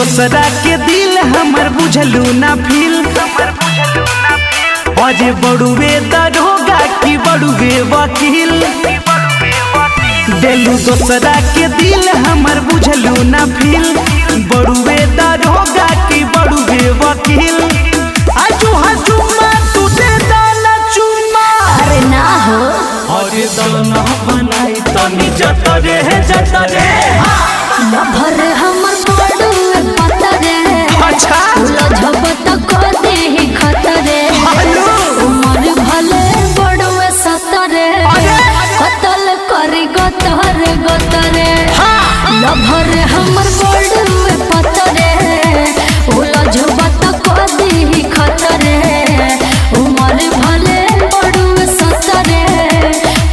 दोसरा के दिल हमर बुझलू ना फील अजे बड़ुए दरोगा की बड़ुए वकील देलू दोसरा के दिल हमर बुझलू ना फील बड़ुए दरोगा की बड़ुए वकील आजू हजूमा तू दे दाना चुमा अरे ना हो अरे दाना बनाई तनी जतरे लभर हमर बड़ुए पतरे अच्छा लझबत को देहि खतरे उमर भले बड़ुए सतरे कतल करी गतरे लभर हमर बड़ुए पतरे लझबत को देहि खतरे उमर भले बड़ुए सतरे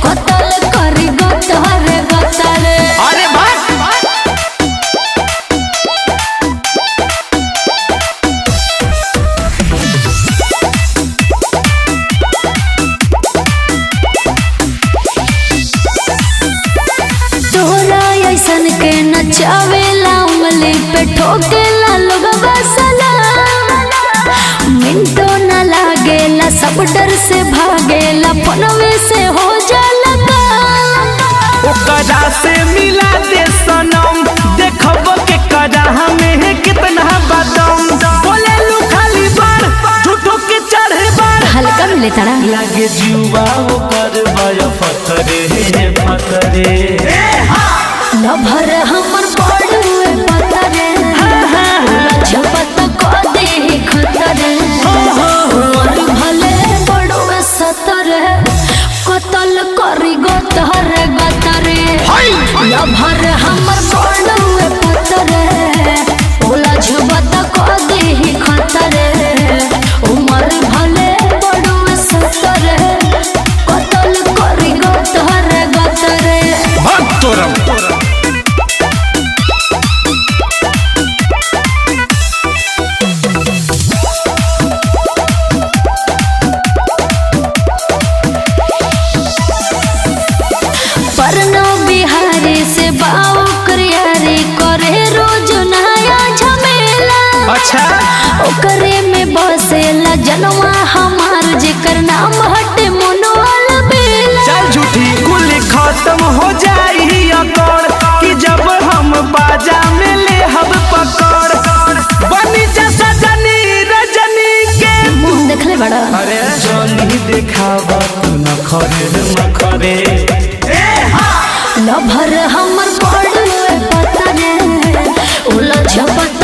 कतल करी गतरे अरे भाई तोहरा ऐसन के नचावेला उंगली पे ठोकेला लोगवा सलाम मिनटो न लागेला सब डर से भागेला पनवे से हो जाला काम ओकरा से मिला दे सनम देखब के करा हमें कितना बदम बोले लू खाली बार झूठो के चढ़े बार हल्का मिले तड़ा लागे जीवा ओकर भय फतरे लभर हमर बड़ुए पतरे लझबत को देहि खतरे और भले बड़ुए सतरे कतल करी गतरे लभर हमर बड़ुए पतरे लझबत को देहि खतरे उमर भले बड़ुए सतरे कतल करी गतरे भक्तोरम परनो बिहारी से बाऊ करियारी करे रोज नया झमेला अच्छा ओकरे में बसेला जनवा हमार जेकर नाम हटे मनोल बेला चल झूठी कुल खत्म हो जाई अकड़ कि जब हम बाजा में ले हम पकड़ बनी जैसा जनी रजनी के मुंह देखले बड़ा अरे जनी देखावा तू नखरे लभर हमर बड़ुए पतरे उलझबत